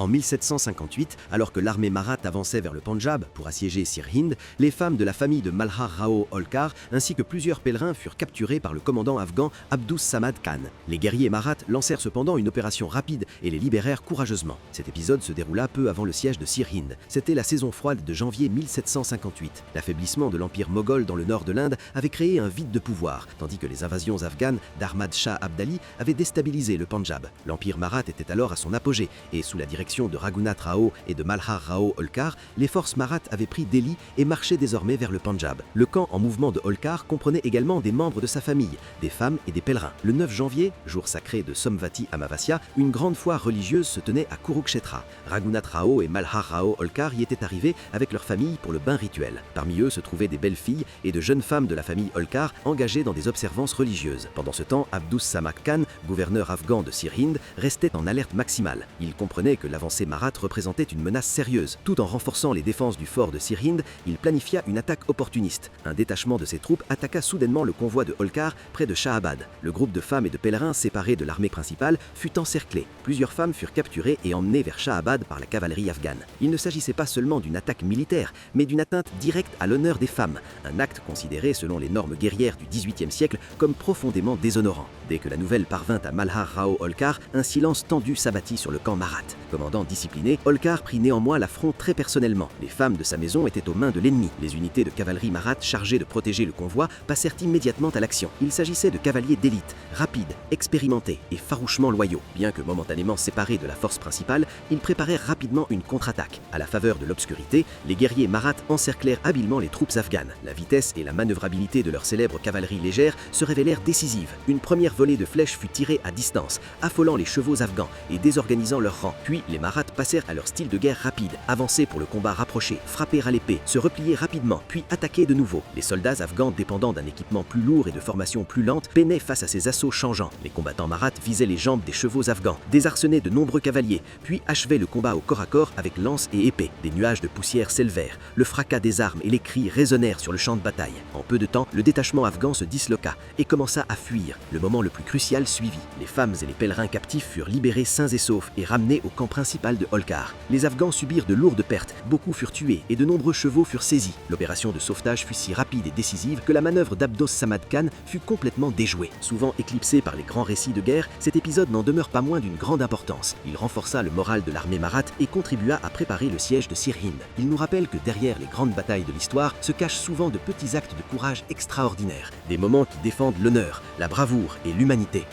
En 1758, alors que l'armée marathe avançait vers le Pendjab pour assiéger Sirhind, les femmes de la famille de Malhar Rao Holkar ainsi que plusieurs pèlerins furent capturés par le commandant afghan Abdus Samad Khan. Les guerriers marathes lancèrent cependant une opération rapide et les libérèrent courageusement. Cet épisode se déroula peu avant le siège de Sirhind. C'était la saison froide de janvier 1758. L'affaiblissement de l'empire moghol dans le nord de l'Inde avait créé un vide de pouvoir, tandis que les invasions afghanes d'Ahmad Shah Abdali avaient déstabilisé le Pendjab. L'empire marathe était alors à son apogée et sous la direction de Raghunath Rao et de Malhar Rao Holkar, les forces marathes avaient pris Delhi et marchaient désormais vers le Pendjab. Le camp en mouvement de Holkar comprenait également des membres de sa famille, des femmes et des pèlerins. Le 9 janvier, jour sacré de Somvati Amavasya, une grande foire religieuse se tenait à Kurukshetra. Raghunath Rao et Malhar Rao Holkar y étaient arrivés avec leur famille pour le bain rituel. Parmi eux se trouvaient des belles filles et de jeunes femmes de la famille Holkar engagées dans des observances religieuses. Pendant ce temps, Abdus Samad Khan, gouverneur afghan de Sirhind, restait en alerte maximale. Il comprenait que l'avancée marathe représentait une menace sérieuse. Tout en renforçant les défenses du fort de Sirhind, il planifia une attaque opportuniste. Un détachement de ses troupes attaqua soudainement le convoi de Holkar près de Shahabad. Le groupe de femmes et de pèlerins séparés de l'armée principale fut encerclé. Plusieurs femmes furent capturées et emmenées vers Shahabad par la cavalerie afghane. Il ne s'agissait pas seulement d'une attaque militaire, mais d'une atteinte directe à l'honneur des femmes, un acte considéré selon les normes guerrières du XVIIIe siècle comme profondément déshonorant. Dès que la nouvelle parvint à Malhar Rao Holkar, un silence tendu s'abattit sur le camp marathe. Commandant discipliné, Holkar prit néanmoins l'affront très personnellement. Les femmes de sa maison étaient aux mains de l'ennemi. Les unités de cavalerie marathe chargées de protéger le convoi passèrent immédiatement à l'action. Il s'agissait de cavaliers d'élite, rapides, expérimentés et farouchement loyaux. Bien que momentanément séparés de la force principale, ils préparèrent rapidement une contre-attaque. À la faveur de l'obscurité, les guerriers marathes encerclèrent habilement les troupes afghanes. La vitesse et la manœuvrabilité de leur célèbre cavalerie légère se révélèrent décisives. Une première volée de flèches fut tirée à distance, affolant les chevaux afghans et désorganisant leurs rangs. Puis les marathes passèrent à leur style de guerre rapide, avancer pour le combat rapproché, frapper à l'épée, se replier rapidement, puis attaquer de nouveau. Les soldats afghans dépendant d'un équipement plus lourd et de formation plus lente peinaient face à ces assauts changeants. Les combattants marathes visaient les jambes des chevaux afghans, désarçonnaient de nombreux cavaliers, puis achevaient le combat au corps à corps avec lance et épée. Des nuages de poussière s'élevèrent, le fracas des armes et les cris résonnèrent sur le champ de bataille. En peu de temps, le détachement afghan se disloqua et commença à fuir. Le moment le plus crucial suivit. Les femmes et les pèlerins captifs furent libérés sains et saufs et ramenés au camp principal de Holkar. Les Afghans subirent de lourdes pertes, beaucoup furent tués et de nombreux chevaux furent saisis. L'opération de sauvetage fut si rapide et décisive que la manœuvre d'Abdus Samad Khan fut complètement déjouée. Souvent éclipsé par les grands récits de guerre, cet épisode n'en demeure pas moins d'une grande importance. Il renforça le moral de l'armée marathe et contribua à préparer le siège de Sirhind. Il nous rappelle que derrière les grandes batailles de l'histoire se cachent souvent de petits actes de courage extraordinaires, des moments qui défendent l'honneur, la bravoure et l'humanité.